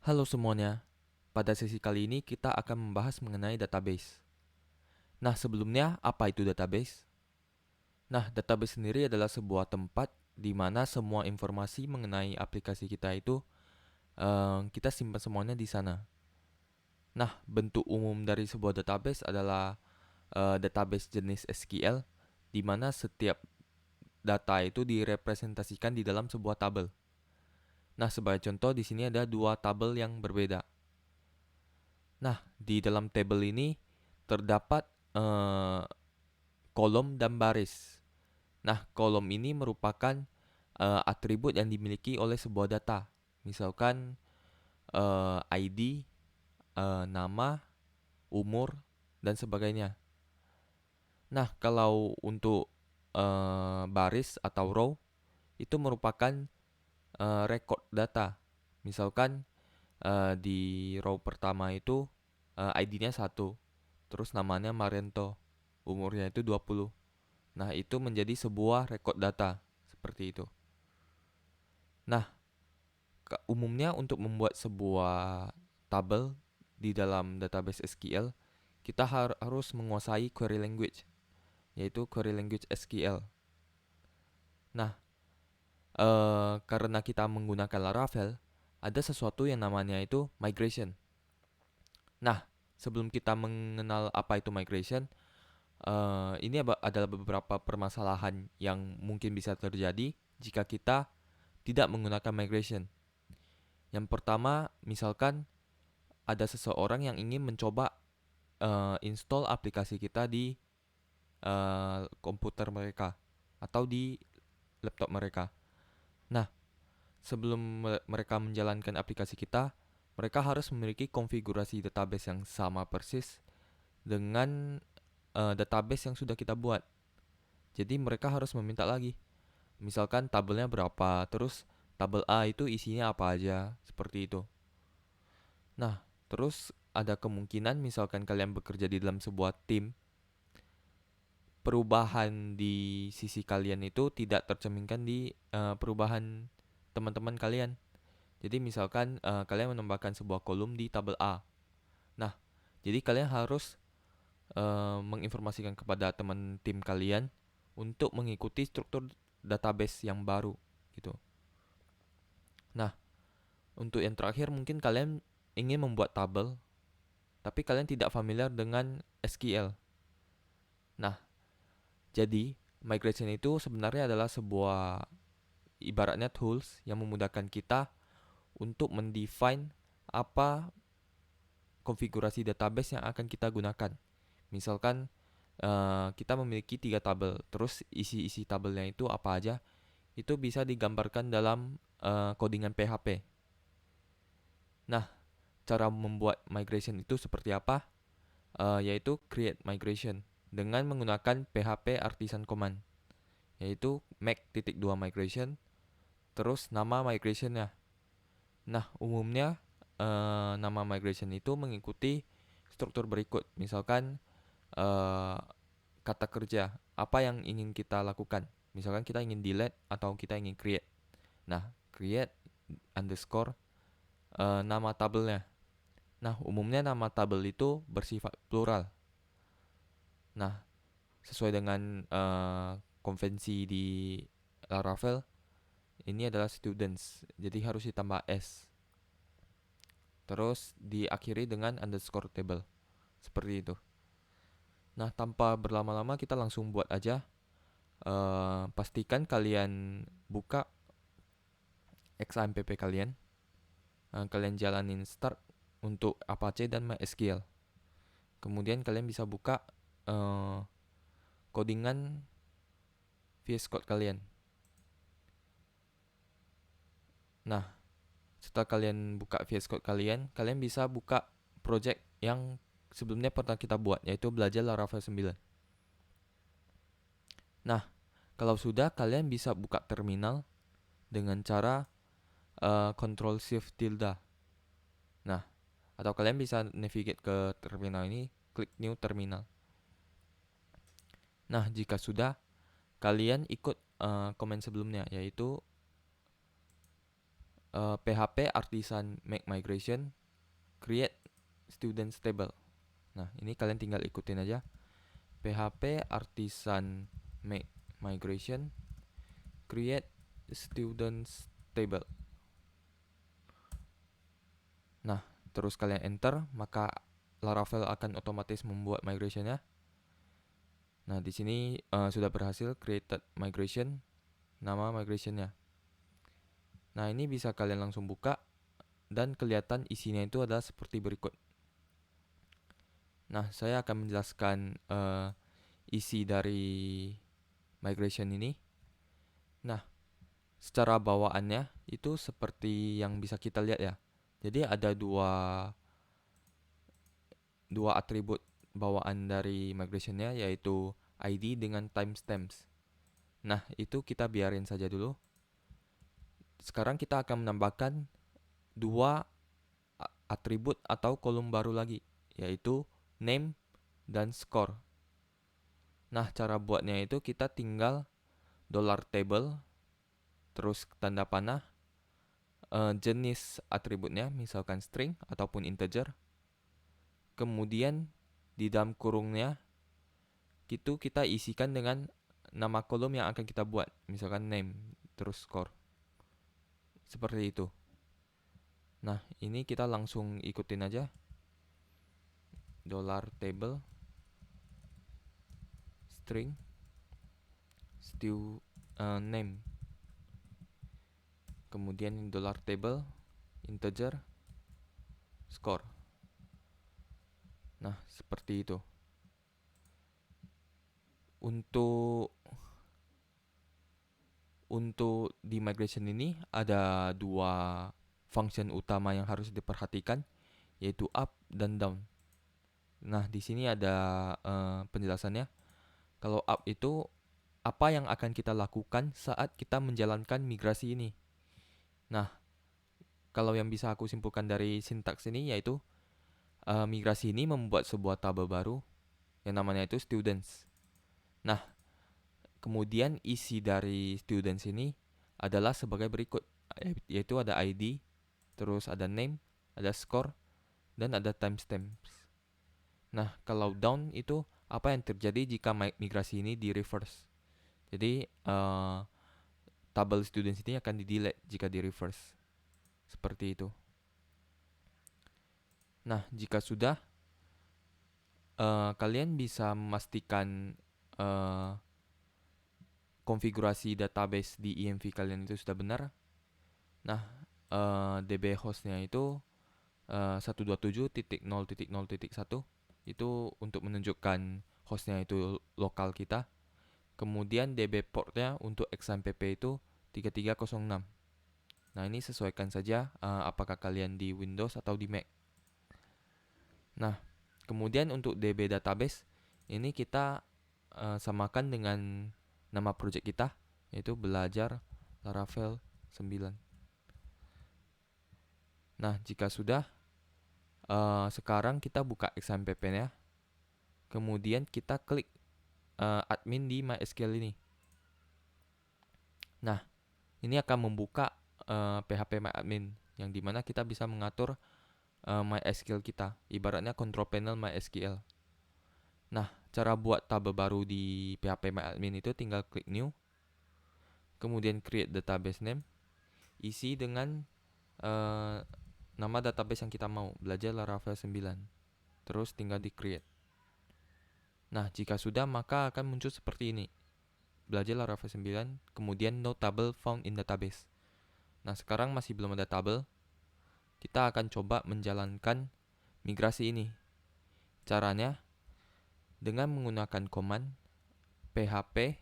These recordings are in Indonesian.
Halo semuanya, pada sesi kali ini kita akan membahas mengenai database. Nah, sebelumnya apa itu database? Nah, database sendiri adalah sebuah tempat di mana semua informasi mengenai aplikasi kita itu kita simpan semuanya di sana. Nah, bentuk umum dari sebuah database adalah database jenis SQL, di mana setiap data itu direpresentasikan di dalam sebuah tabel. Nah, sebagai contoh di sini ada dua tabel yang berbeda. Nah, di dalam tabel ini terdapat eh, kolom dan baris. Nah, kolom ini merupakan atribut yang dimiliki oleh sebuah data. Misalkan ID, nama, umur, dan sebagainya. Nah, kalau untuk baris atau row itu merupakan record data. Misalkan di row pertama itu ID-nya 1, terus namanya Marianto, umurnya itu 20. Nah, itu menjadi sebuah record data seperti itu. Nah, umumnya untuk membuat sebuah tabel di dalam database SQL, kita harus menguasai query language, yaitu query language SQL. Nah, karena kita menggunakan Laravel, ada sesuatu yang namanya itu migration. Nah, sebelum kita mengenal apa itu migration, ini adalah beberapa permasalahan yang mungkin bisa terjadi jika kita tidak menggunakan migration. Yang pertama, misalkan ada seseorang yang ingin mencoba install aplikasi kita di komputer mereka atau di laptop mereka. Nah, sebelum mereka menjalankan aplikasi kita, mereka harus memiliki konfigurasi database yang sama persis dengan database yang sudah kita buat. Jadi mereka harus meminta lagi. Misalkan tabelnya berapa, terus tabel A itu isinya apa aja, seperti itu. Nah, terus ada kemungkinan misalkan kalian bekerja di dalam sebuah tim, perubahan di sisi kalian itu tidak tercerminkan di perubahan teman-teman kalian. Jadi misalkan kalian menambahkan sebuah kolom di tabel A. Nah, jadi kalian harus menginformasikan kepada teman tim kalian untuk mengikuti struktur database yang baru gitu. Nah, untuk yang terakhir mungkin kalian ingin membuat tabel tapi kalian tidak familiar dengan SQL. Nah, jadi migration itu sebenarnya adalah sebuah ibaratnya tools yang memudahkan kita untuk mendefine apa konfigurasi database yang akan kita gunakan. Misalkan kita memiliki 3 tabel, terus isi-isi tabelnya itu apa aja, itu bisa digambarkan dalam codingan PHP. Nah, cara membuat migration itu seperti apa? Yaitu create migration dengan menggunakan PHP artisan command, yaitu make.2migration, terus nama migrationnya. Nah, umumnya nama migration itu mengikuti struktur berikut. Misalkan eh, kata kerja, apa yang ingin kita lakukan. Misalkan kita ingin delete atau kita ingin create. Nah, create underscore nama tabelnya. Nah, umumnya nama tabel itu bersifat plural. Nah, sesuai dengan konvensi di Laravel, ini adalah students, jadi harus ditambah S. Terus diakhiri dengan underscore table, seperti itu. Nah, tanpa berlama-lama kita langsung buat aja. Pastikan kalian buka XAMPP kalian. Kalian jalanin start untuk Apache dan MySQL. Kemudian kalian bisa buka codingan VS Code kalian. Nah, setelah kalian buka VS Code kalian, kalian bisa buka project yang sebelumnya pernah kita buat, yaitu belajar Laravel 9. Nah, kalau sudah, kalian bisa buka terminal dengan cara Ctrl Shift tilde. Nah, atau kalian bisa navigate ke terminal ini, klik New Terminal. Nah, jika sudah, kalian ikut komen sebelumnya, yaitu PHP artisan make migration create student table. Nah, ini kalian tinggal ikutin aja. PHP artisan make migration create students table. Nah, terus kalian enter, maka Laravel akan otomatis membuat migrationnya. Nah, di sini sudah berhasil created migration, nama migrationnya. Nah, ini bisa kalian langsung buka dan kelihatan isinya itu adalah seperti berikut. Nah, saya akan menjelaskan isi dari migration ini. Nah, secara bawaannya itu seperti yang bisa kita lihat ya. Jadi ada dua atribut bawaan dari migrationnya, yaitu ID dengan timestamps. Nah, itu kita biarin saja dulu. Sekarang kita akan menambahkan dua atribut atau kolom baru lagi, yaitu name dan score. Nah, cara buatnya itu kita tinggal $table, terus tanda panah, jenis atributnya, misalkan string ataupun integer. Kemudian di dalam kurungnya itu kita isikan dengan nama kolom yang akan kita buat, misalkan name, terus score. Seperti itu. Nah, ini kita langsung ikutin aja. $table string name. Kemudian $table integer score. Nah, seperti itu. Untuk di migration ini ada dua function utama yang harus diperhatikan, yaitu up dan down. Nah, di sini ada penjelasannya. Kalau up itu apa yang akan kita lakukan saat kita menjalankan migrasi ini. Nah, kalau yang bisa aku simpulkan dari sintaks ini yaitu migrasi ini membuat sebuah tabel baru yang namanya itu students. Nah, kemudian isi dari students ini adalah sebagai berikut, yaitu ada ID, terus ada name, ada score, dan ada timestamps. Nah, kalau down itu apa yang terjadi jika migrasi ini di reverse. Jadi tabel students ini akan di delete jika di reverse. Seperti itu. Nah, jika sudah, kalian bisa memastikan konfigurasi database di env kalian itu sudah benar. Nah, DB hostnya itu 127.0.0.1 itu untuk menunjukkan hostnya itu lokal kita. Kemudian DB portnya untuk XMPP itu 3306. Nah, ini sesuaikan saja apakah kalian di Windows atau di Mac. Nah, kemudian untuk DB database ini kita samakan dengan nama project kita, yaitu belajar Laravel 9. Nah, jika sudah, sekarang kita buka XMPP-nya. Kemudian kita klik admin di MySQL ini. Nah, ini akan membuka PHP MyAdmin, yang dimana kita bisa mengatur MySQL kita. Ibaratnya control panel MySQL. Nah, cara buat tabel baru di PHP MyAdmin itu tinggal klik new. Kemudian create database name. Isi dengan nama database yang kita mau, belajar Laravel 9. Terus tinggal di create. Nah, jika sudah maka akan muncul seperti ini. Belajar Laravel 9, kemudian no table found in database. Nah, sekarang masih belum ada tabel. Kita akan coba menjalankan migrasi ini. Caranya dengan menggunakan command php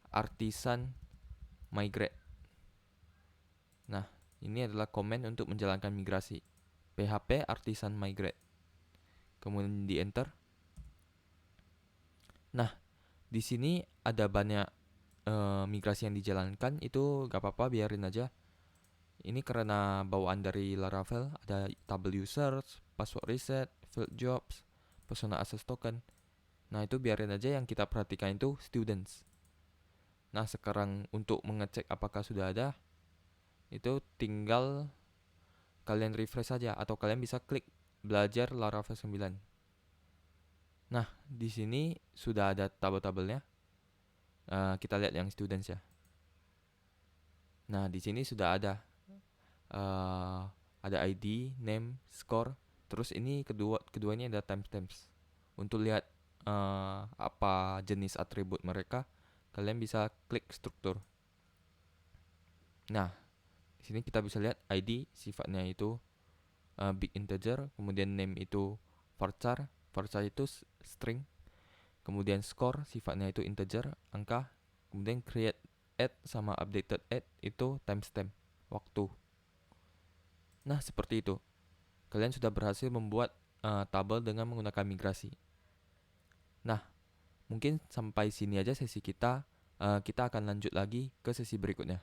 artisan migrate. Nah, ini adalah command untuk menjalankan migrasi. PHP artisan migrate. Kemudian di enter. Nah, di sini ada banyak migrasi yang dijalankan, itu gak apa-apa, biarin aja. Ini karena bawaan dari Laravel, ada table users, password reset, field jobs, persona access token. Nah, itu biarin aja, yang kita perhatikan itu students. Nah, sekarang untuk mengecek apakah sudah ada, itu tinggal kalian refresh saja atau kalian bisa klik belajar Laravel 9. Nah, di sini sudah ada tabel-tabelnya. Kita lihat yang students ya. Nah, di sini sudah ada ID, name, score. Terus ini keduanya ada timestamps. Untuk lihat apa jenis atribut mereka, kalian bisa klik struktur. Nah, di sini kita bisa lihat ID sifatnya itu big integer, kemudian name itu varchar, varchar itu string, kemudian score sifatnya itu integer, angka, kemudian create add sama updated add itu timestamp, waktu. Nah, seperti itu. Kalian sudah berhasil membuat tabel dengan menggunakan migrasi. Nah, mungkin sampai sini aja sesi kita. Kita akan lanjut lagi ke sesi berikutnya.